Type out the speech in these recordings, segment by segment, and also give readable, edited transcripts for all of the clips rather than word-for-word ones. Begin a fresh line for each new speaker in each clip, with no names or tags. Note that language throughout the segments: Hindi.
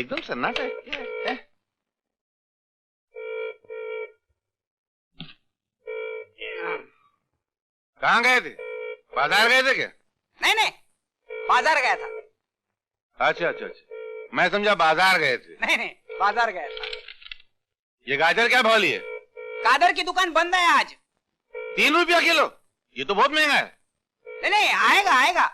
एकदम सन्नाटा है। क्या है? कहाँ गए थे? बाजार गए थे क्या?
नहीं नहीं, बाजार गया था।
अच्छा अच्छा अच्छा, मैं समझा बाजार गए थे।
नहीं नहीं, बाजार गया था।
ये गाजर क्या भाव लिए?
गाजर की दुकान बंद है आज।
3 रुपया किलो? ये तो बहुत महंगा है।
नहीं नहीं, आएगा आएगा,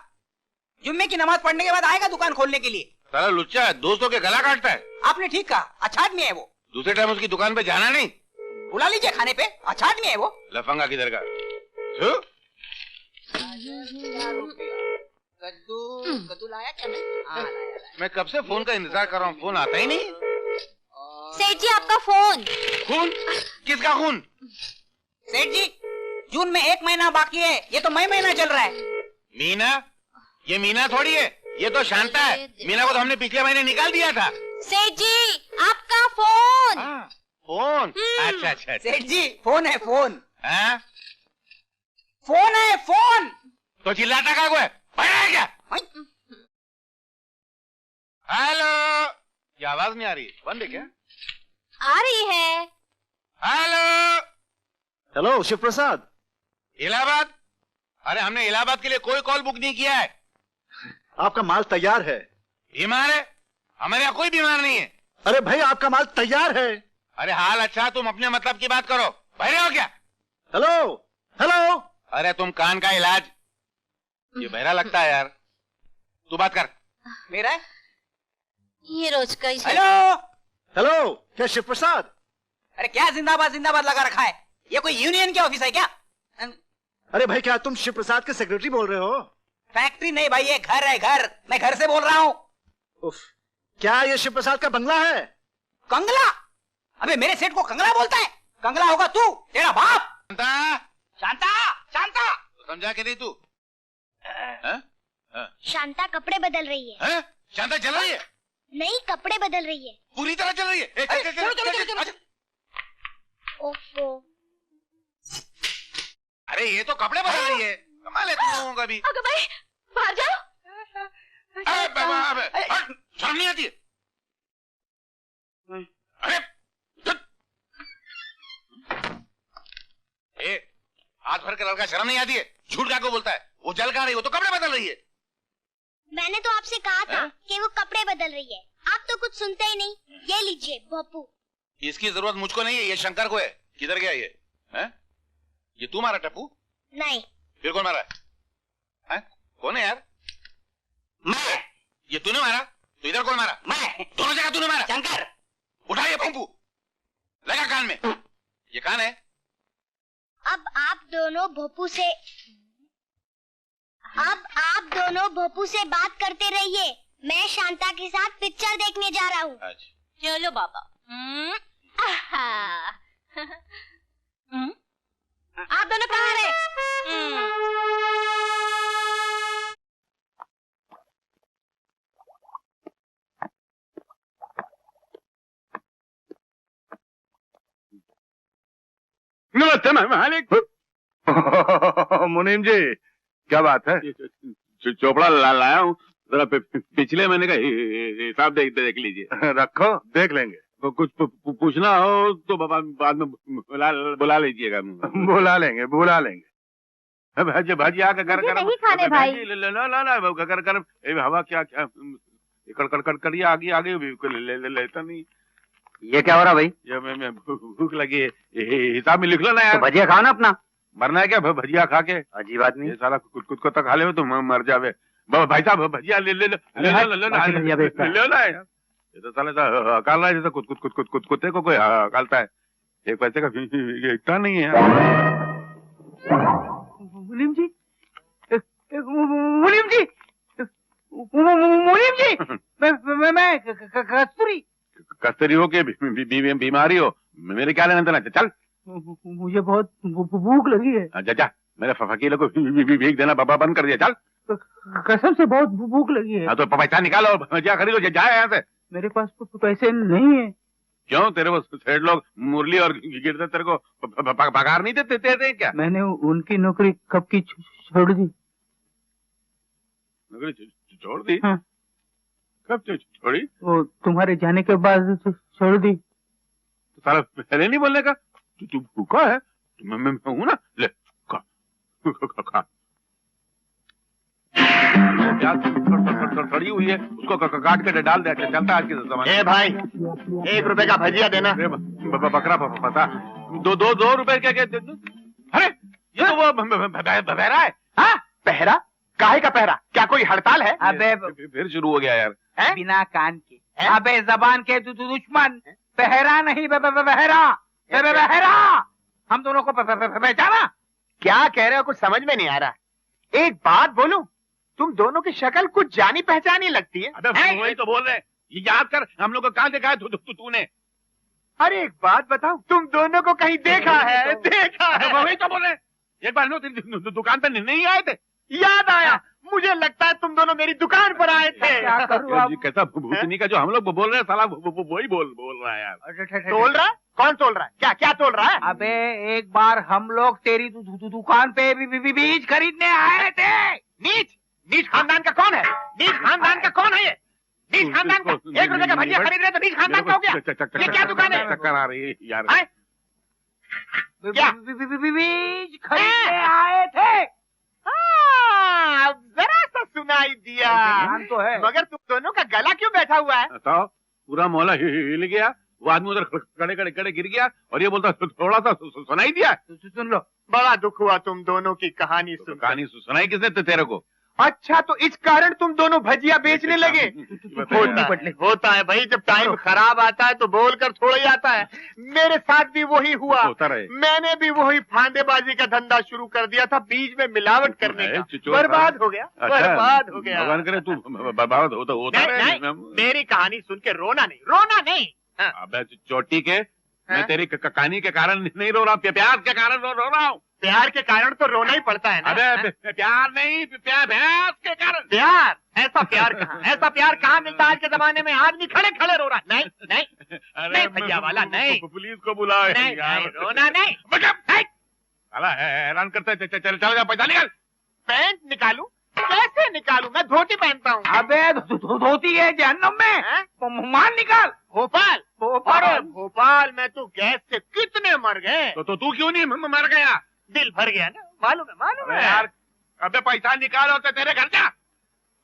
जुम्मे की नमाज पढ़ने के बाद आएगा दुकान खोलने के लिए।
साला लुच्चा है, दोस्तों के गला काटता है।
आपने ठीक कहा, अच्छा आदमी है वो।
दूसरे टाइम उसकी दुकान पे जाना नहीं।
बुला लीजिए खाने पे, अच्छा आदमी है वो।
लफंगा किधर का?
कद्दू कद्दू लाया क्या? मैं
मैं कब से फोन का इंतजार कर रहा हूँ, फोन आता ही नहीं।
सेठ जी आपका फोन।
खून? किसका खून?
सेठ जी, जून में 1 महीना बाकी है, ये तो मई महीना चल रहा है।
मीना? ये मीना थोड़ी है, ये तो शांता है। मीना को तो हमने पिछले महीने निकाल दिया था।
सेठ जी आपका फोन।
फोन? अच्छा अच्छा।
सेठ जी फोन है, फोन।
हाँ?
फोन है, फोन।
तो चिल्लाता का है? पड़ा है क्या? हेलो? ये आवाज नहीं आ रही, बंद है क्या?
आ रही है।
हेलो?
हेलो शिव प्रसाद।
इलाहाबाद? अरे हमने इलाहाबाद के लिए कोई कॉल बुक नहीं किया है।
आपका माल तैयार है।
बीमार है? हमारे यहाँ कोई बीमार नहीं है।
अरे भाई आपका माल तैयार है।
अरे हाल अच्छा, तुम अपने मतलब की बात करो। बहरे हो क्या?
Hello hello.
अरे तुम कान का इलाज। ये बहरा लगता है यार। तू बात कर।
मेरा है?
ये रोज का ही।
हेलो
हेलो, क्या शिव प्रसाद?
अरे क्या जिंदाबाद जिंदाबाद लगा रखा है? ये कोई यूनियन के ऑफिस है क्या?
अरे भाई क्या तुम शिव प्रसाद के सेक्रेटरी बोल रहे हो?
फैक्ट्री नहीं भाई, ये घर है घर, मैं घर से बोल रहा हूँ।
उफ, क्या ये शिव प्रसाद का बंगला है?
कंगला? अबे मेरे सेठ को कंगला बोलता है? कंगला होगा तू, तेरा बाप।
शांता?
शांता शांता।
समझा के नहीं तू?
शांता कपड़े बदल रही है।
हैं? शांता चल रही है?
नहीं, कपड़े बदल रही है।
पूरी तरह चल रही है?
चलो चलो चलो चलो।
ओफो।
अरे ये तो कपड़े बदल रही है। कमाल है तुम लोगों का भी।
अगर भाई बाहर जाओ।
अरे बाबा, अबे, शर्म नहीं आती है? अरे ए, हाथ भर के लड़का शर्म नहीं आती है? झूठ क्या को बोलता है? वो जल कहाँ रही, वो तो कपड़े बदल रही है।
मैंने तो आपसे कहा था कि वो कपड़े बदल रही है, आप तो कुछ सुनते ही नहीं। ये लीजिए भोपू।
इसकी जरूरत मुझको नहीं है, ये शंकर को है। किधर गया ये? हैं? ये तू मारा टप्पू?
नहीं।
फिर कौन मारा है? कौन है यार?
मैं।
ये तूने मारा? तो इधर कौन मारा?
मैं।
दोनों जगह तूने मारा?
शंकर।
उठा ये पंपू, लगा कान में। ये कान है?
अब आप दोनों भोपू से बात करते रहिए। मैं शांता के साथ पिक्चर देखने जा रहा हूँ। चलो बाबा। आप दोनों कहाँ रहे?
नमस्ते मालिक। मुनीम जी, क्या बात है? चोपड़ा लाया हूँ, जरा पिछले महीने का हिसाब देख लीजिए। रखो, देख लेंगे। तो कुछ पूछना हो तो बाद में बुला लीजिएगा। बुला लेंगे। भजिया का घर
नहीं खाने भाई।
कर हवा क्या क्या कड़कड़ी आगे लेता नहीं।
ये क्या हो रहा भाई?
ये मैं भूख लगी है, हिसाब में लिख लो ना यार।
तो भजिया खाओ ना अपना।
मरना है क्या भजिया खा के?
अजीब आदमी।
ये साला कुछ को तो खा ले तो मर जावे। भाई साहब भजिया ले लो ना यार। ये तो साला अकाल रहा है जैसे कुत्ते को कोई अकालता है। 1 पैसे का इतना नहीं है।
मुनीम जी, मुनीम जी, मुनीम जी, मैं कस्तूरी।
कस्तरी हो के बीमारी हो, मेरे क्या लेना देना? चल।
मुझे बहुत भूख लगी है।
जा मेरे फकीर को भीख देना बाबा बंद कर दिया। चल।
कसम से बहुत भूख लगी है।
हाँ तो पैसा निकालो और भजिया खरीदो, जाए यहाँ से।
मेरे पास पैसे नहीं है।
क्यों? तेरे वो सेठ लोग मुरली और गिरते तेरे को पगार नहीं देते क्या?
मैंने उनकी नौकरी कब की छोड़ दी।
नौकरी छोड़ दी?
हाँ।
कब छोड़ी?
वो तुम्हारे जाने के बाद छोड़ दी।
तो सारा पहले नहीं बोलने का? तू भूखा है? मैं हूं ना, ले खा खा। प्याज सड़ी हुई है, उसको काट के डाल दे, चलता आज के जमाने।
ए भाई, 1 रुपए का भजिया देना।
बकरा पता 2 रुपए क्या कहते? अरे ये तो वो बहरा है।
हाँ, पहरा? काहे का पहरा? क्या कोई हड़ताल है?
अबे
फिर शुरू हो गया यार।
हैं?
बिना कान के,
हैं?
अबे जबान के तू दुश्मन। बहरा नहीं, बहरा, बहरा। हम दोनों को पहचाना?
क्या कह रहे हो? कुछ समझ में नहीं आ रहा। एक बात बोलूं, तुम दोनों की शक्ल कुछ जानी पहचानी लगती है।
अबे वही तो बोल रहे हैं, ये याद कर, हम लोग को कहाँ देखा है तूने?
अरे एक बात बताऊं, तुम दोनों को कहीं देखा है? देखा है।
वही तो बोल रहे हैं, एक बार हम लोग दुकान पे नहीं आए थे?
याद आया, मुझे लगता है तुम दोनों मेरी दुकान पर आए थे।
क्या करूं अब?
ये कैसा भूतनी का जो हम लोग बोल रहे हैं, साला वही बोल रहा है यार।
तोल रहा है? कौन तोल रहा है? क्या क्या तोल रहा है?
अबे एक बार हम लोग तेरी दुकान पे बीज खरीदने आए थे।
नीच? नीच खानदान का कौन है? नीच खानदान का कौन है ये? नीच खानदान का 1 रुपए का भजिया खरीद रहे तो नीच खानदान का हो गया? ये क्या दुकान है?
चक्कर आ रही है यार।
हैं? क्या?
बीज खरीदने आए थे।
हाँ, अब जरा सा सुनाई दिया।
ध्यान तो है।
मगर तुम दोनों का गला क्यों बैठा हुआ है?
बताओ, पूरा मोहल्ला हिल गया, वो आदमी उधर खड़े गिर गया और ये बोलता थोड़ा सा सुनाई दिया।
सुन लो,
बड़ा दुख हुआ तुम दोनों की कहानी
तो
सुन।
कहानी सुनाई किसने तेरे को?
अच्छा, तो इस कारण तुम दोनों भजिया बेचने लगे? होता है भाई, जब टाइम खराब आता है तो बोलकर थोड़ा ही आता है। मेरे साथ भी वही हुआ।
होता रहे।
मैंने भी वही फांदेबाजी का धंधा शुरू कर दिया था, बीज में मिलावट करने का। बर्बाद हो गया, बर्बाद हो गया।
भगवान करे तू बर्बाद होता
नहीं,
रहे।
मेरी कहानी सुन के रोना नहीं, रोना नहीं। हाँ।
अबे चोटी के, मैं
हाँ?
तेरी कहानी के कारण नहीं रो रहा, प्यार के कारण रो रहा हूँ।
प्यार के कारण तो रोना ही पड़ता है ना।
अबे प्यार नहीं, प्यार भैंस के कारण।
प्यार? ऐसा प्यार कहाँ? ऐसा प्यार कहाँ मिलता है आज के जमाने में? आदमी खड़े खड़े रो रहा। नहीं नहीं नहीं भैया वाला, नहीं।
पुलिस को बुलाओ
नहीं,
यार।
नहीं, रोना नहीं।
साला हैरान करता है। चल जा, पैसा निकाल।
पैंट निकालूं? कैसे निकालूं? मैं धोती पहनता हूँ।
अबे धोती है जहन्नुम में।
हैं?
मान निकाल।
भोपाल? अरे भोपाल में तो गैस से कितने मर गए।
तो तू क्यों नहीं मर गया?
दिल भर गया ना, मालूम है, मालूम
अबे
है
यार, अबे पैसा निकाल और तेरे घर जा।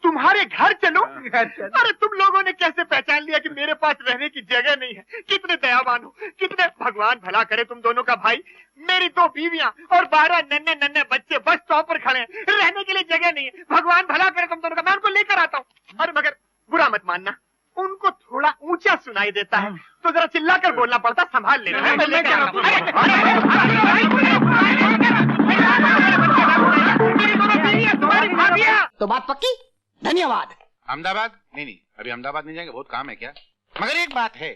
तुम्हारे घर चलूं? अरे तुम लोगों ने कैसे पहचान लिया कि मेरे पास रहने की जगह नहीं है? कितने दयावान हो, कितने। भगवान भला करे तुम दोनों का भाई। मेरी 2 बीवियां और 12 नन्हे नन्हे बच्चे बस स्टॉप पर खड़े हैं, रहने के लिए जगह नहीं है। भगवान भला करे तुम दोनों का। मैं उनको लेकर आता हूँ। अरे मगर बुरा मत मानना, उनको थोड़ा ऊंचा सुनाई देता है तो जरा चिल्लाकर बोलना पड़ता। संभाल लेना। मैं लेकर आता हूँ।
तो बात पक्की? धन्यवाद।
अहमदाबाद? नहीं, अभी अहमदाबाद नहीं जाएंगे, बहुत काम है क्या? मगर एक बात है,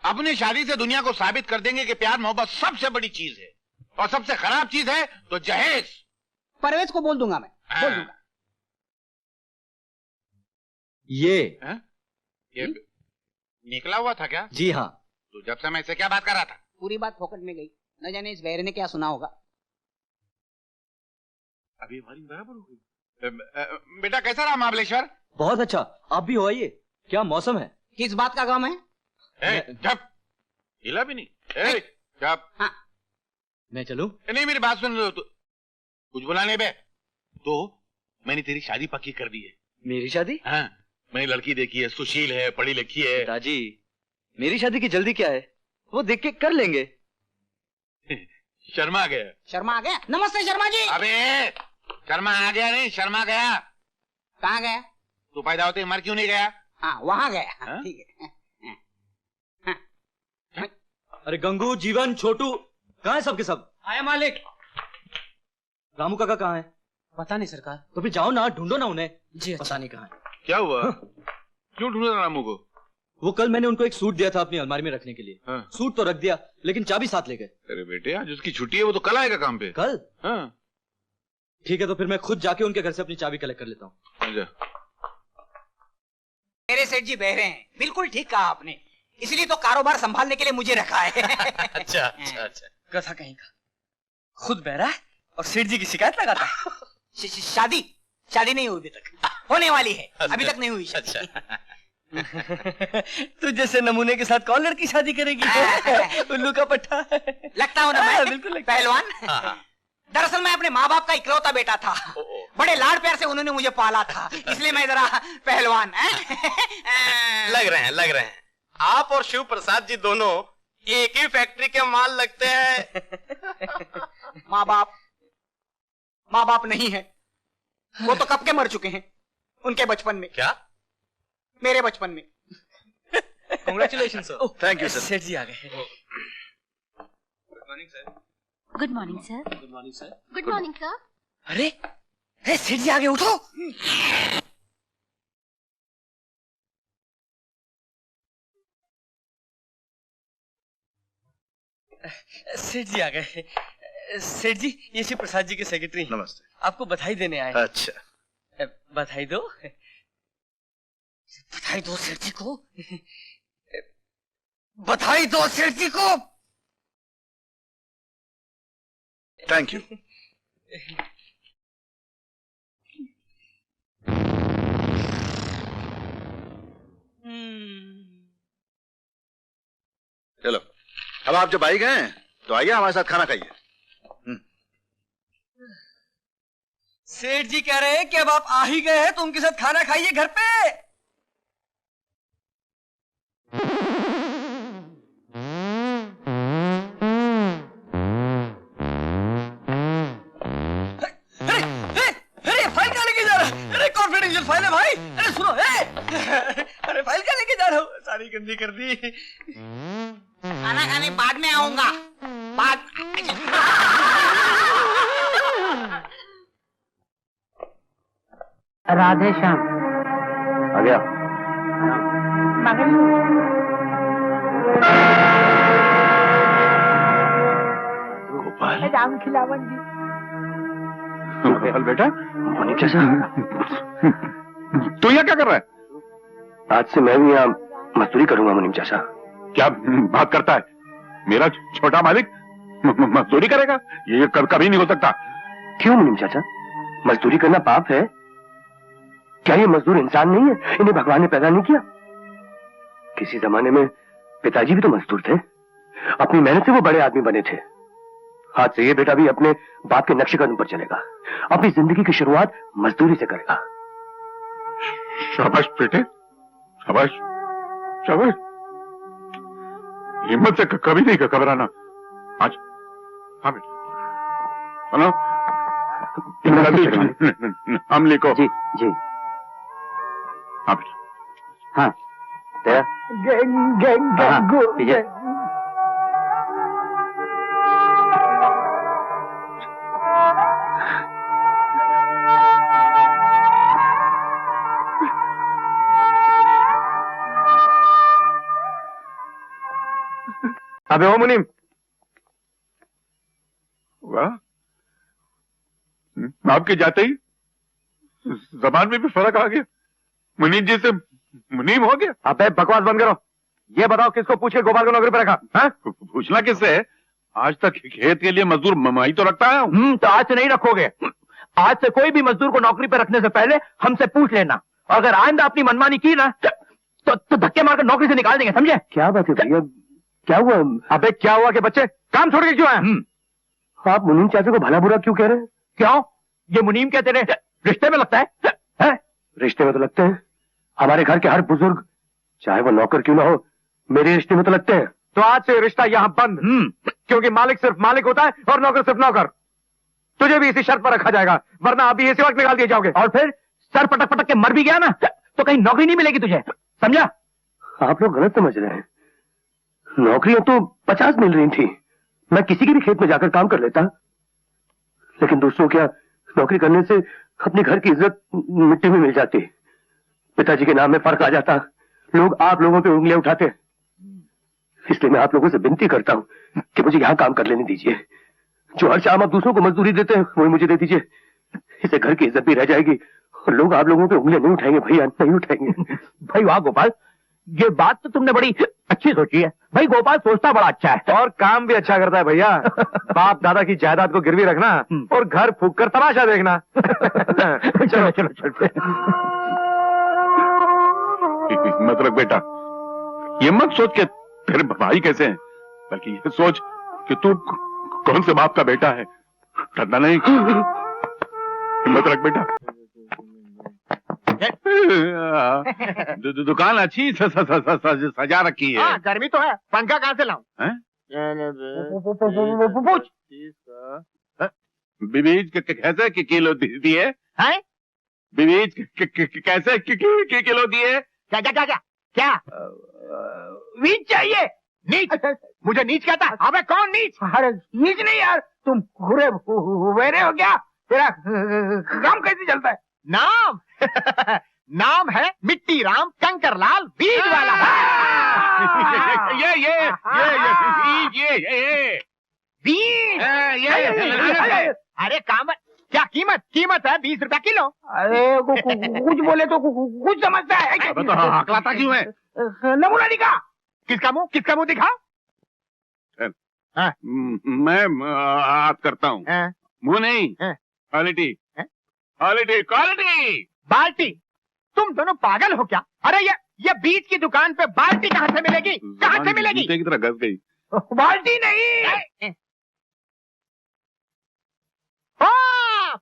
अपनी शादी से दुनिया को साबित कर देंगे कि प्यार मोहब्बत सबसे बड़ी चीज है, और सबसे खराब चीज है तो जहेज।
परवेज को बोल दूंगा मैं, बोल दूंगा।
ये निकला हुआ था क्या?
जी हाँ।
तो जब से मैं इससे क्या बात कर रहा था?
पूरी बात फोकट में गई, न जाने इस बहरे ने क्या सुना होगा।
अभी हमारी बराबर हो गई।
बेटा कैसा रहा महाबलेश्वर?
बहुत अच्छा, आप भी हो आइए। क्या मौसम है?
किस बात का गम है?
जब हिला भी नहीं। जब
हाँ।
मैं चलूं?
नहीं, मेरी बात सुन लो। तो कुछ बुलाने बे, तो मैंने तेरी शादी पक्की कर दी है।
मेरी शादी?
हाँ, मैंने लड़की देखी है, सुशील है, पढ़ी लिखी है।
पिताजी, मेरी शादी की जल्दी क्या है? वो देख के कर लेंगे।
शर्मा गया।
शर्मा आ गया? नमस्ते शर्मा जी।
अबे शर्मा आ गया नहीं, शर्मा गया।
कहाँ गया?
तू पैदा होते मर क्यों नहीं गया?
हाँ, वहाँ गया।
हाँ?
ठीक है।
अरे गंगू, जीवन, छोटू, कहाँ है सबके सब?
आया मालिक।
रामू काका कहाँ है?
पता नहीं सरकार।
तो फिर जाओ ना, ढूंढो ना उन्हें।
जी
पता नहीं कहाँ है।
क्या हुआ? क्यों ढूंढा रामू को?
वो कल मैंने उनको एक सूट दिया था अपनी अलमारी में रखने के लिए।
हाँ।
सूट तो रख दिया, लेकिन चाबी साथ ले गए।
अरे बेटे, आज उसकी छुट्टी है, वो तो कल आएगा काम पे।
कल?
हाँ।
ठीक है, तो फिर मैं खुद जाके उनके घर से अपनी चाबी कलेक्ट कर लेता हूँ।
समझा?
मेरे सेठ जी बहरे हैं, बिल्कुल ठीक कहा आपने। इसलिए तो कारोबार संभालने के लिए मुझे रखा है।
अच्छा अच्छा अच्छा।
कथा कहीं का खुद बहरा है और सेठ जी की शिकायत लगाता है। शादी नहीं हुई अभी तक, होने वाली है। अभी तक नहीं हुई शादी।
तू जैसे नमूने के साथ कौन लड़की शादी करेगी? उल्लू का पट्टा।
लगता हूँ ना मैं?
बिल्कुल
पहलवान। दरअसल मैं अपने माँ बाप का इकलौता बेटा था। बड़े लाड प्यार से उन्होंने मुझे पाला था, इसलिए मैं जरा पहलवान।
लग रहे हैं आप और शिव प्रसाद जी दोनों एक ही फैक्ट्री के माल लगते हैं।
माँ बाप नहीं है, वो तो कब के मर चुके हैं। उनके बचपन में।
क्या?
मेरे बचपन में।
Congratulation sir.
Thank you sir. सेठ जी आ गए।
Good morning sir.
Good morning sir.
Good morning sir.
Good morning sir.
अरे सेठ जी आ गए, उठो। सेठ जी आ गए। सेठ जी, ये शिव प्रसाद जी के सेक्रेटरी।
नमस्ते।
आपको बधाई देने आए।
अच्छा,
बधाई दो। बधाई दो सेठ जी को। बधाई दो सेठ जी को।
Thank you. चलो, अब आप जब आई गए हैं तो आइए हमारे साथ खाना खाइए।
सेठ जी कह रहे हैं कि अब आप आ ही गए हैं तो उनके साथ खाना खाइए घर पे। अरे फाइल क्या लेके जा रहा है? अरे कॉन्फिडेंशियल फाइल है भाई। अरे सुनो, अरे फाइल क्या लेके जा रहा हूँ? सारी गंदी कर दी।
खाना खाने बाद में आऊंगा। बाद।
राधे श्याम
आ गया। गोपाल।
राम खिलावन जी।
गोपाल बेटा,
मुनीम चाचा,
तू यहाँ क्या कर रहा है?
आज से मैं भी यहाँ मजदूरी करूंगा मुनीम चाचा।
क्या बात करता है? मेरा छोटा मालिक मजदूरी करेगा? ये कभी नहीं हो सकता।
क्यों मुनीम चाचा, मजदूरी करना पाप है? क्या ये मजदूर इंसान नहीं है? इन्हें भगवान ने पैदा नहीं किया? किसी जमाने में पिताजी भी तो मजदूर थे, अपनी मेहनत से वो बड़े आदमी बने थे। आज से ये बेटा भी अपने बाप के नक्शे कदम पर चलेगा, अपनी जिंदगी की शुरुआत मजदूरी से करेगा।
शाबाश बेटे, शाबाश शाबाश। हिम्मत से कभी नहीं घबराना। आज हाँ बेटा, सुनो, हम लिखो।
जी जी।
हाँ बेटा।
हाँ तेरा पीछे।
अबे ओ मुनीम, वाह, आपके जाते ही जबान में भी फर्क आ गया। मुनीम जी से मुनीम हो गया।
अबे बकवास बंद करो। ये बताओ किसको पूछ के गोपाल को नौकरी पे रखा? हाँ?
पूछना किससे है? आज तक खेत के लिए मजदूर ममाई तो रखता है।
तो आज से नहीं रखोगे। आज से कोई भी मजदूर को नौकरी पे रखने से पहले हमसे पूछ लेना, और अगर आइंदा अपनी मनमानी की ना तो धक्के मारकर नौकरी से निकाल देंगे, समझे? क्या बात है भैया, क्या हुआ? अबे क्या हुआ कि बच्चे काम छोड़ के क्यों आए? आप मुनीम चाचा को भला बुरा क्यों कह रहे हैं? क्यों? ये मुनीम क्या तेरे रिश्ते में लगता है? रिश्ते में तो लगते हैं। हमारे घर के हर बुजुर्ग, चाहे वो नौकर क्यों ना हो, मेरे रिश्ते में तो लगते हैं। तो आज से रिश्ता यहाँ बंद। क्योंकि मालिक सिर्फ मालिक होता है और नौकर सिर्फ नौकर। तुझे भी इसी शर्त पर रखा जाएगा, वरना अभी इसी वक्त निकाल दिए जाओगे। और फिर सर पटक पटक के मर भी गया ना तो कहीं नौकरी नहीं मिलेगी तुझे, समझा? आप लोग गलत समझ रहे हैं। नौकरियां तो 50 मिल रही थी, मैं किसी के भी खेत में जाकर काम कर लेता। लेकिन दोस्तों, क्या नौकरी करने से अपने घर की इज्जत मिट्टी में मिल जाती, पिताजी के नाम में फर्क आ जाता, लोग आप लोगों पे उंगलियां उठाते। इसलिए मैं आप लोगों से विनती करता हूं कि मुझे यहां काम कर लेने दीजिए। जो हर शाम आप दूसरों को मजदूरी देते हैं वही मुझे दे दीजिए। इससे घर की इज्जत भी रह जाएगी और लोग आप लोगों पे उंगलियां नहीं उठाएंगे भैया, नहीं उठाएंगे। भाई वाह गोपाल, ये बात तो तुमने बड़ी अच्छी सोची है। भाई गोपाल सोचता बड़ा अच्छा है और काम भी अच्छा करता है भैया। बाप दादा की जायदाद को गिरवी रखना और घर फूंक कर तमाशा देखना। चलो चलो चलते।
हिम्मत रख बेटा, ये मत सोच के तेरे भाई कैसे हैं, बल्कि ये सोच कि तू कौन से बाप का बेटा है। डरना नहीं, हिम्मत रख बेटा। दुकान अच्छी सजा रखी है।
हाँ, गर्मी तो है, पंखा कहाँ से लाऊं? पूछ।
बीज कैसे किलो दिए?
हैं?
बीज कैसे किलो दिए?
क्या क्या क्या क्या क्या? नीच चाहिए? नीच? मुझे नीच कहता है? अबे कौन नीच?
अरे नीच नहीं यार, तुम पूरे वेरे हो क्या? तेरा काम कैसे चलता है?
नाम नाम है मिट्टी राम कंकर लाल बीज वाला।
ये
बीज? अरे काम क्या कीमत? कीमत है 20 रुपया किलो।
अरे कुछ बोले तो कुछ समझता है।
तो हकलाता क्यों है?
नमूना दिखा।
किसका मुंह दिखा?
मैं हाथ करता हूँ, मुंह नहीं। Quality quality quality.
बाल्टी? तुम दोनों पागल हो क्या? अरे ये बीज की दुकान पे बाल्टी कहाँ से मिलेगी? कहाँ से मिलेगी?
जूते की तरह घस गई।
बाल्टी नहीं,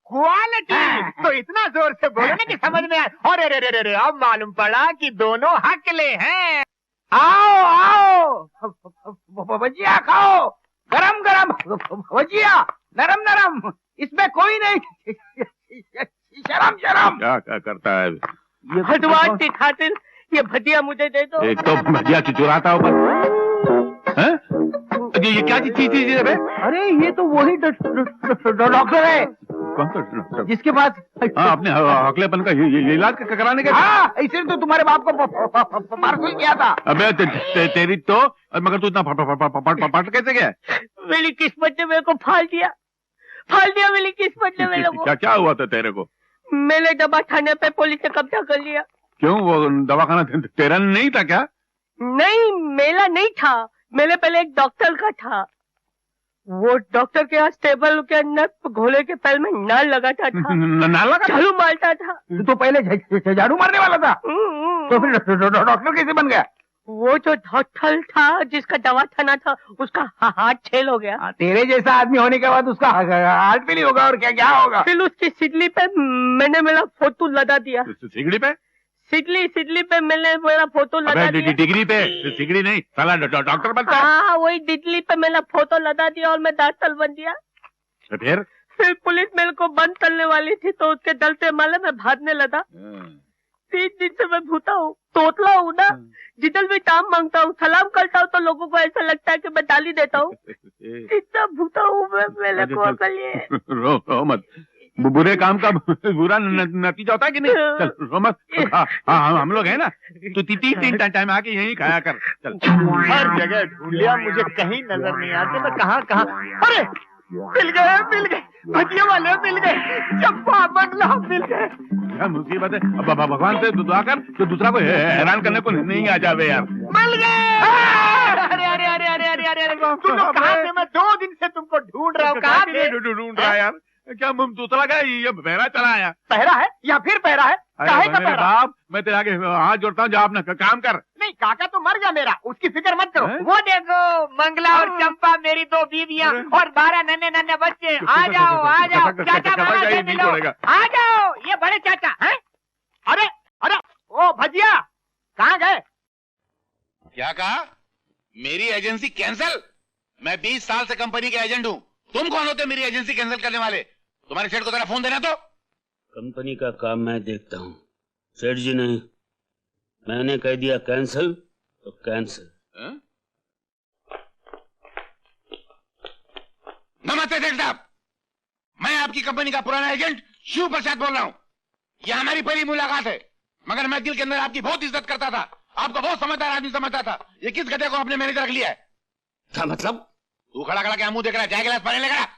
क्वालिटी। तो इतना जोर से बोलो ना कि समझ में आए। अरे रे रे रे रे, अब मालूम पड़ा कि दोनों हकले हैं।
आओ आओ भजिया खाओ, गरम गरम भजिया, नरम नरम, इसमें कोई नहीं। शर्म शर्म।
क्या करता है?
भगवान की खातिर ये भजिया मुझे दे दो।
एक तो भजिया चुराता ऊपर। ये क्या चीज है बे?
अरे ये तो वही डॉक्टर है।
कौन सा डॉक्टर?
जिसके पास
अपने हकलेपन का ये इलाज कराने का।
हाँ, इसलिए तो तुम्हारे बाप को पार्सल किया था।
अबे तेरी तो, मगर तू इतना फट कैसे गया?
मेरी किस्मत ने मेरे को फाल दिया मेरी किस्मत ने मेरे को।
क्या हुआ था तेरे को?
मैंने दवा खाने पे पुलिस ने कब्जा कर लिया।
क्यों, वो दवाखाना तेरा नहीं था क्या?
नहीं, मेला नहीं था, मेरे पहले एक डॉक्टर का था। वो डॉक्टर के यहाँ टेबल के अंदर घोड़े के पैर में नाल लगाता था।
नाल लगा?
झाड़ू मारता था। तो पहले झाड़ू मारने वाला था, तो फिर डॉक्टर कैसे बन गया? वो जो डॉक्टर था जिसका दवाखाना था, उसका हाथ छेल हो गया। तेरे जैसा आदमी होने के बाद उसका हार्ट फेल होगा और क्या होगा? फिर उसकी सिडली पे मैंने मेरा फोटो लगा दिया।
सिगड़ी पे?
सिडली पे मैंने मेरा फोटो लगा दिया।
डिग्री पे? सिगड़ी नहीं, साला डॉक्टर बनता है।
हाँ, वही डिग्री पे मेरा फोटो लगा दिया और मैं डॉक्टर बन गया।
फिर
पुलिस मेरे को बंद करने वाली थी, तो उसके डलते माले में भागने लगा। 3 दिन से मैं भूता हूँ, तोतला हूँ ना। जिधर भी काम मांगता हूँ, सलाम करता हूँ, तो लोगों को ऐसा लगता है कि मैं डाली देता हूँ। इतना भूता हूँ मैं, मेरे को अकल ये।
रो मत, बुरे काम का बुरा नतीजा होता है कि नहीं? चल रो मत। हम लोग हैं ना, तो 3 टाइम आके यहीं खाया कर। चल,
हर जगह ढूंढ लिया, मुझे कहीं नजर नहीं आते। मैं कहाँ? अरे मिल गए भजिया वाले मिल गए, चंपा बंगला मिल गए।
क्या मुसीबत है? अब भगवान से दुआ कर तो दूसरा को हैरान करने को नहीं आ जावे यार।
मिल गए। अरे तुम कहाँ से? मैं 2 दिन से तुमको ढूंढ रहा हूँ। कहाँ से
ढूंढ रहा है यार? क्या मुंह दूसरा गया? ये बहरा चला आया।
पहरा है या फिर पहरा है? काहे का पहरा?
बाप, मैं तेरे आगे हाथ जोड़ता हूँ, जा अपना काम कर।
नहीं, काका तो मर गया मेरा, उसकी फिक्र मत करो। वो देखो, मंगला और चंपा मेरी 2 बीवियां और 12 नन्हे बच्चे। आ जाओ चाचा, आ जाओ, ये बड़े चाचा हैं। अरे ओ भजिया, कहाँ गए?
क्या कहा? मेरी एजेंसी कैंसिल? मैं 20 साल से कंपनी के एजेंट हूँ। तुम कौन होते मेरी एजेंसी कैंसिल करने वाले? तुम्हारे सेठ को तेरा फोन देना। तो
कंपनी का काम मैं देखता हूँ, सेठ जी नहीं। मैंने कह दिया कैंसिल तो कैंसिल।
नमस्ते सेठ साहब, मैं आपकी कंपनी का पुराना एजेंट शिव प्रसाद बोल रहा हूँ। यह हमारी पहली मुलाकात है, मगर मैं दिल के अंदर आपकी बहुत इज्जत करता था, आपको बहुत समझदार आदमी समझता था। ये किस गधे को आपने मैनेजर रख लिया है?
क्या मतलब?
तू खड़ा क्या मुंह देख रहा है? चाय गिलास पानी लगा।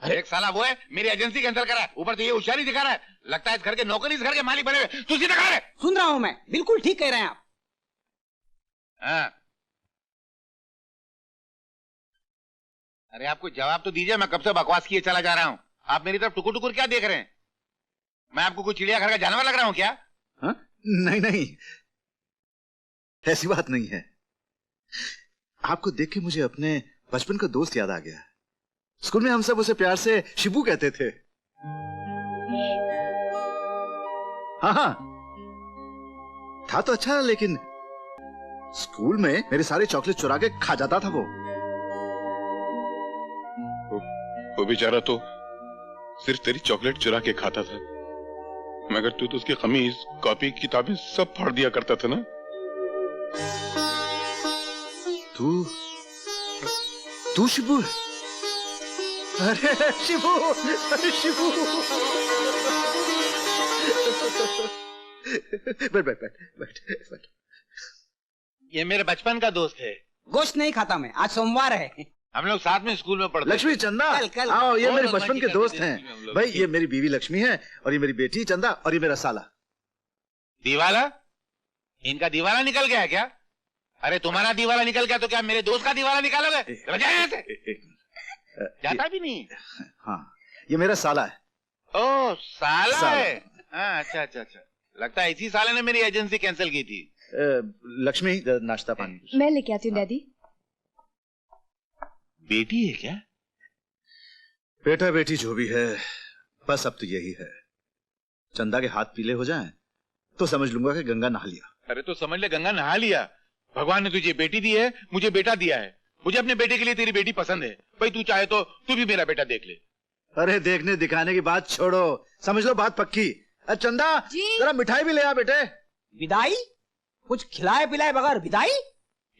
एक साला वो है मेरी एजेंसी कैंसिल करा है, ऊपर से ये होशियारी दिखा रहा है। लगता है इस घर के नौकर इस घर के मालिक बने हुए। तू सीधा खड़ा है।
सुन रहा हूं मैं, बिल्कुल ठीक कह रहे हैं आप।
अरे आपको जवाब तो दीजिए, मैं कब से बकवास किए चला जा रहा हूँ। आप मेरी तरफ टुकुर टुकुर क्या देख रहे हैं? मैं आपको कोई चिड़ियाघर का जानवर लग रहा हूँ क्या?
नहीं, ऐसी बात नहीं है। आपको देख के मुझे अपने बचपन का दोस्त याद आ गया। स्कूल में हम सब उसे प्यार से शिबू कहते थे। हाँ, था तो अच्छा, लेकिन स्कूल में मेरे सारे चॉकलेट चुरा के खा जाता था वो
बेचारा तो सिर्फ तेरी चॉकलेट चुरा के खाता था, मगर तू तो उसकी कमीज, कॉपी, किताबें सब फाड़ दिया करता था ना।
तू शिबू? अरे शिबू, अरे शिबू। बैठ बैठ बैठ बैठ बैठ।
ये मेरे बचपन का दोस्त है।
गोश्त नहीं खाता मैं, आज सोमवार है।
हम लोग साथ में स्कूल में पढ़ते।
लक्ष्मी, चंदा, आओ, ये मेरे बचपन के दोस्त हैं। भाई, ये मेरी बीवी लक्ष्मी है और ये मेरी बेटी चंदा और ये मेरा साला।
दीवाला? इनका दीवाला निकल गया क्या? अरे तुम्हारा दीवाला निकल गया तो क्या मेरे दोस्त का दीवाला निकालोगे? जाता भी नहीं।
हाँ, ये मेरा साला है।
ओ, साला है। हाँ, अच्छा अच्छा अच्छा। लगता है इसी साले ने मेरी एजेंसी कैंसिल की थी।
लक्ष्मी, नाश्ता पानी
मैं लेके आती हूँ डैडी।
बेटी है क्या?
बेटा बेटी जो भी है, बस अब तो यही है। चंदा के हाथ पीले हो जाएं तो समझ लूंगा कि गंगा नहा लिया।
अरे तो समझ ले गंगा नहा लिया। भगवान ने तुझे बेटी दी है, मुझे बेटा दिया है। मुझे अपने बेटे के लिए तेरी बेटी पसंद है। भाई तू चाहे तो तू भी मेरा बेटा देख ले।
अरे देखने दिखाने की बात छोड़ो, समझ लो बात पक्की। अरे चंदा, जरा मिठाई भी ले आ बेटे।
विदाई? कुछ खिलाए पिलाए बगैर विदाई?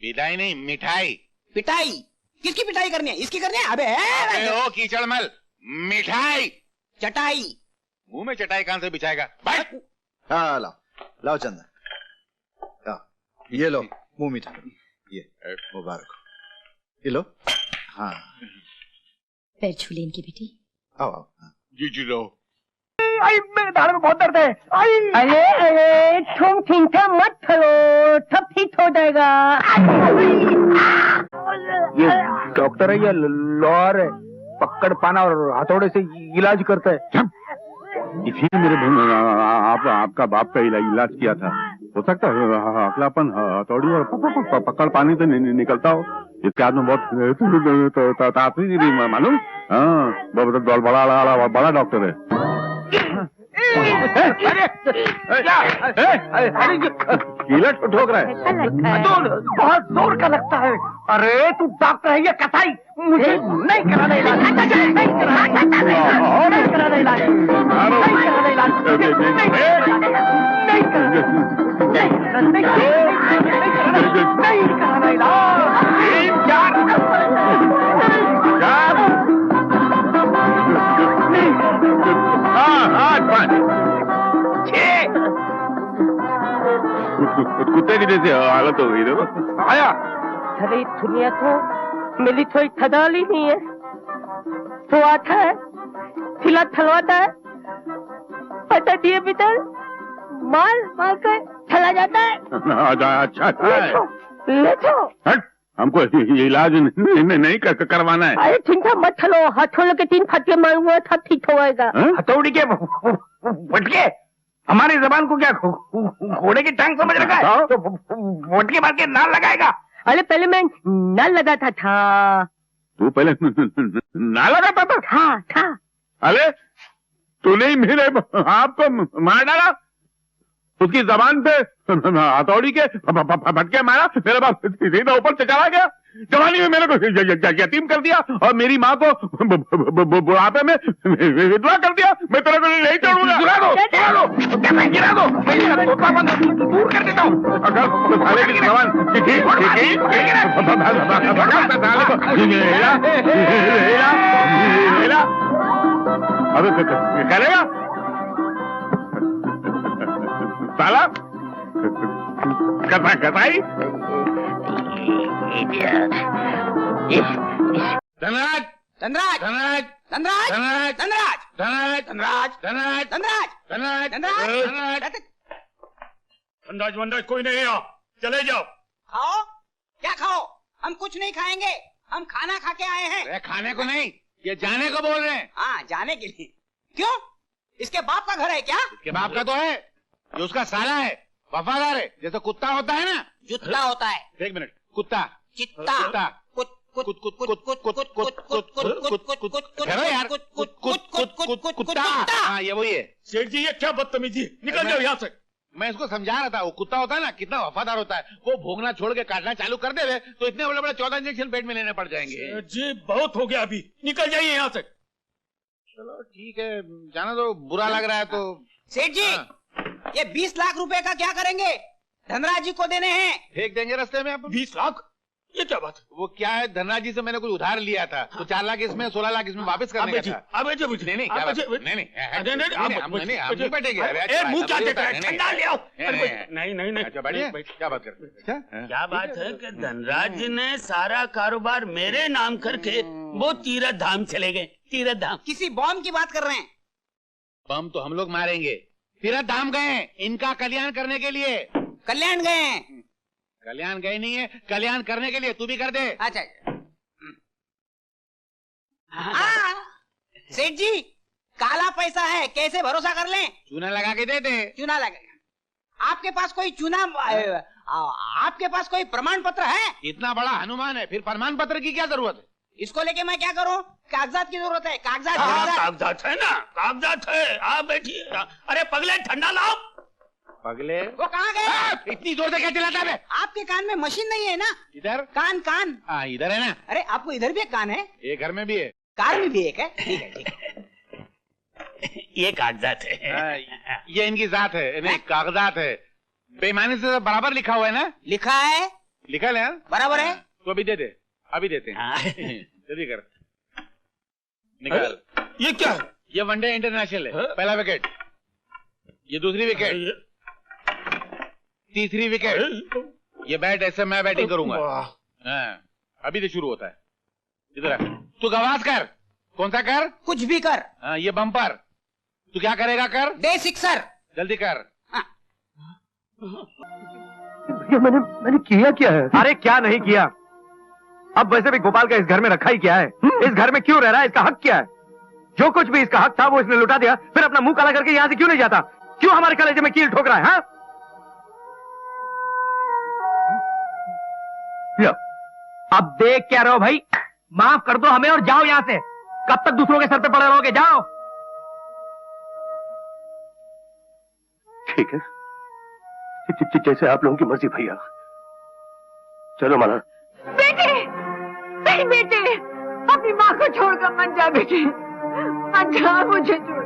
विदाई नहीं, मिठाई।
पिटाई? किसकी पिटाई करनी है? इसकी करनी है? अबे
ओ कीचड़मल, मिठाई।
चटाई?
मुंह में चटाई कहां से बिछाएगा? बैठ।
हाँ, लाओ लाओ चंदा, ये लो मुंह मीठा, ये मुबारक हो, ये लो। हाँ,
पैर छू ले इनकी बेटी।
आओ आओ।
जी जी लो।
आई, मेरे दाढ़ में बहुत दर्द है। आई, अरे अरे, तुम चिंता मत करो, सब ठीक हो जाएगा। ये डॉक्टर है या लॉयर है? पकड़ पाना और हथौड़े से इलाज करता है।
इसी मेरे आपका बाप का इलाज किया था। हो सकता है अकलापन हथौड़ी और पकड़ पानी से निकलता हो। इसके हाथ में बहुत ताकत मालूम। हाँ, बड़ा डॉक्टर है। कीला ठोक रहा है।
बहुत जोर का लगता है। अरे तू डॉक्टर है या कसाई? मुझे नहीं कराना इलाज, नहीं कराना इलाज।
कुत्ते की जैसे हालत हो गई। देखो आया।
अरे दुनिया तो मेरी थोड़ी थदाली नहीं है। तो आता है, खिला थलवाता है, पता दिए भीतर मार मार कर चला जाता है।
अच्छा
ले जाओ।
हट, हमको इलाज नहीं करवाना है।
अरे चिंता मत चलो, हथौड़े के 3 फटके मारूंगा सब ठीक हो जाएगा। हथौड़ी के फटके? हमारी जबान को क्या घोड़े की टांग समझ रखा है? तो फटके मार के नाल लगाएगा। अरे पहले मैं नाल लगाता था।
तू पहले नाल लगाता था?
हाँ था।
अरे तूने मेरे आपको मार डाला, उसकी जबान पे हथौड़ी के फटके मारा, मेरा बाप सीधा ऊपर से चला गया। जवानी में मेरे को यतीम कर दिया और मेरी माँ को बुढ़ापे में विधवा कर दिया। मैं तेरे को नहीं छोड़ूंगा। गिरा दो, गिरा दो, दूर कर देता हूँ। अगर साले की जवान अबे करेगा साला कसाई।
धनराज,
धनराज,
धनराज,
धनराज,
धनराज,
धनराज,
धनराज,
धनराज,
धनराज,
धनराज,
धनराज,
धनराज।
अंदाज वंदाज कोई नहीं है, चले जाओ।
खाओ? क्या खाओ? हम कुछ नहीं खाएंगे, हम खाना खा के आए हैं।
अरे खाने को नहीं, ये जाने को बोल रहे हैं।
हाँ, जाने के लिए। क्यों? इसके बाप का घर है क्या?
इसके बाप का तो है, ये उसका साला है वफादार है, जैसे कुत्ता होता है ना।
जुत्ता होता है।
एक मिनट, कुत्ता
चित्ता।
कुत्ता ठहरो यार, कुत्ता। हाँ ये वही है।
सेठ जी ये क्या बदतमीजी, निकल जाओ यहाँ से।
मैं इसको समझा रहा था, वो कुत्ता होता है ना, कितना वफादार होता है। वो भोगना छोड़ के काटना चालू कर दे तो इतने बड़े बड़े 14 इंजेक्शन पेट में लेने पड़ जाएंगे।
जी बहुत हो गया, अभी निकल जाइए यहाँ से।
चलो ठीक है, जाना दो, बुरा लग रहा है तो।
सेठ जी ये 20 लाख रुपए का क्या करेंगे? धनराज जी को देने हैं।
फेंक देंगे रास्ते में।
20 लाख? ये क्या बात?
वो क्या है, धनराज जी से मैंने कुछ उधार लिया था, तो 4 लाख इसमें, 16 लाख इसमें वापस करने का था।
अब
नहीं नहीं क्या बात? नहीं हम नहीं बैठेंगे।
मुंह क्या देता है, ठंडा ले आओ। नहीं
अच्छा बैठिए, क्या बात करते हैं?
क्या बात है कि धनराज जी ने सारा कारोबार मेरे नाम करके वो तीरथ धाम चले गए। तीरथ धाम
किसी बॉम्ब की बात कर रहे हैं?
बम तो हम लोग मारेंगे, तीरथ धाम गए इनका कल्याण करने के लिए।
कल्याण गए हैं?
कल्याण गए नहीं है, कल्याण करने के लिए। तू भी कर दे।
अच्छा सेठ जी काला पैसा है, कैसे भरोसा कर लें?
चूना लगा के दे दे।
चूना लगा? आपके पास कोई चूना, आपके पास कोई प्रमाण पत्र है?
इतना बड़ा हनुमान है, फिर प्रमाण पत्र की क्या जरूरत है?
इसको लेके मैं क्या करूं? कागजात की जरूरत है। कागजात
कागजात है ना, कागजात है। आप बैठिए। अरे पगले ठंडा लाओ।
पगले
वो कहाँ गए?
इतनी जोर से क्या चिल्लाता है?
आपके कान में मशीन नहीं है ना?
इधर
कान।
हाँ इधर है ना।
अरे आपको इधर भी एक कान है?
ये घर में भी है,
कार में भी एक है। ठीक है।
ये कागजात है।
ये इनकी जात है, नहीं कागजात है। बेईमानी से बराबर लिखा हुआ है ना?
लिखा है
यार
बराबर है।
तो अभी दे दे, अभी देते हैं। जल्दी कर, निकाल।
ये क्या है?
ये वनडे इंटरनेशनल है। पहला विकेट, ये दूसरी विकेट, तीसरी विकेट। ये बैट ऐसे मैं बैटिंग करूंगा। हाँ, अभी तो शुरू होता है। इधर तू गवास कर। कौन सा कर?
कुछ भी कर।
हाँ, ये बम्पर तू क्या करेगा? कर
दे सिक्सर।
जल्दी कर।
भैया मैंने किया क्या है? अरे क्या नहीं किया। अब वैसे भी गोपाल का इस घर में रखा ही क्या है? इस घर में क्यों रह रहा है? इसका हक क्या है? जो कुछ भी इसका हक था वो इसने लुटा दिया, फिर अपना मुंह काला करके यहाँ से क्यों नहीं जाता? क्यों हमारे कलेजे में कील ठोक रहा है? हाँ? लो, अब देख क्या रहो भाई, माफ कर दो हमें और जाओ यहाँ से। कब तक दूसरों के सर पे पड़े रहोगे? जाओ।
ठीक है, जैसे आप लोगों की मर्जी भैया। चलो माला।
बेटे, नहीं बेटे, अपनी माँ को छोड़कर मत जा बेटे, मत जा, मुझे छोड़।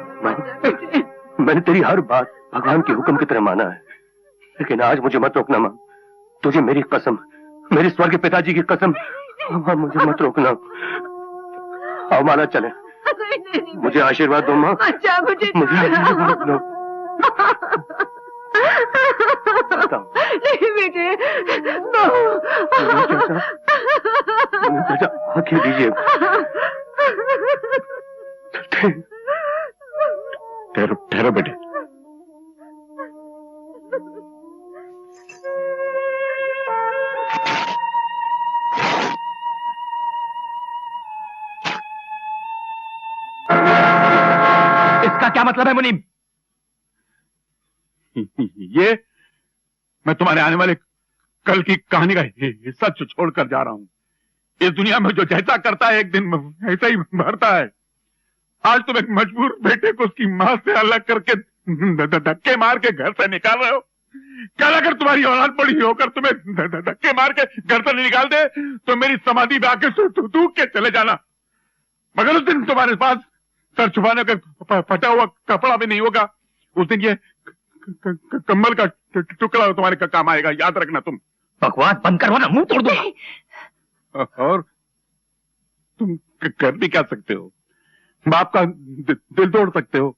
मैंने तेरी हर बात भगवान के हुक्म की तरह माना है, लेकिन आज मुझे मत रोकना माँ। तुझे मेरी कसम, मेरे स्वर्ग पिताजी की कसम, मुझे मत रोकना। आओ माला चले। मुझे आशीर्वाद दो माँ।
अच्छा मुझे
आशीर्वाद दो।
नहीं बेटे,
आंखें दीजिए। ठहरो बेटे।
इसका क्या मतलब है मुनीम?
ये मैं तुम्हारे आने वाले कल की कहानी का हिस्सा छोड़कर जा रहा हूं। इस दुनिया में जो जैसा करता है एक दिन ऐसा ही भरता है। आज तुम एक मजबूर बेटे को उसकी मां से अलग करके धक्के मार के घर से निकाल रहे हो। कल अगर तुम्हारी औलाद बड़ी होकर तुम्हें धक्के मार के घर से निकाल दे तो मेरी समाधि में आके थूक के चले जाना, मगर उस दिन तुम्हारे पास सर छुपाने का फटा हुआ कपड़ा भी नहीं होगा। उस दिन ये कम्बल का टुकड़ा तुम्हारे का काम आएगा, याद रखना। तुम
बकवास बंद करो ना, मुंह तोड़ दो।
और तुम कर भी क्या सकते हो? बाप का दिल तोड़ सकते हो,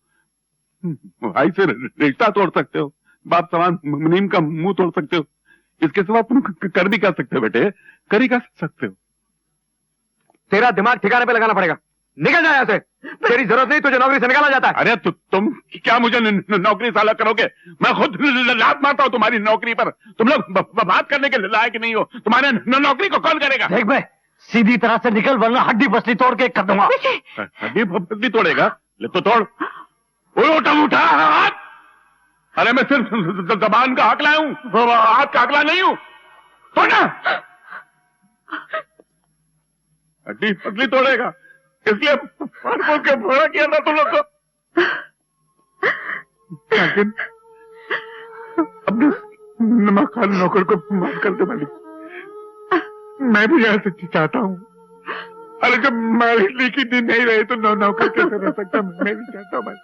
भाई से रिश्ता तोड़ सकते हो, बाप समान मुनीम का मुंह तोड़ सकते हो। इसके सिवा तुम कर भी क्या सकते हो बेटे? कर ही क्या सकते हो?
तेरा दिमाग ठिकाने पे लगाना पड़ेगा। निकल जाए यहाँ से, तेरी जरूरत नहीं, तुझे नौकरी से निकाला जाता है।
अरे तुम क्या मुझे नौकरी से अलग करोगे? मैं खुद लात मारता हूँ तुम्हारी नौकरी पर। तुम लोग बात करने के लायक नहीं हो। तुम्हारे नौकरी को कौन करेगा?
देख भाई, सीधी तरह से निकल वरना हड्डी पसली तोड़ के कर दूंगा।
हड्डी पसली तोड़ेगा? ले तो तोड़। उठा अरे मैं सिर्फ जबान का हकला हूँ, हाथ का हकला नहीं हूँ। तोड़ना, हड्डी पतली तोड़ेगा, इसलिए फाड़ फूल के फोड़ा किया था तुम लोग को। लेकिन अपने नमक खान नौकर को माफ कर दे मालिक। मैं भी यहाँ से चाहता हूँ। अरे जब मालिक लिखी दिन नहीं रहे तो नौकर कैसे रह सकता? मैं भी चाहता हूँ मालिक।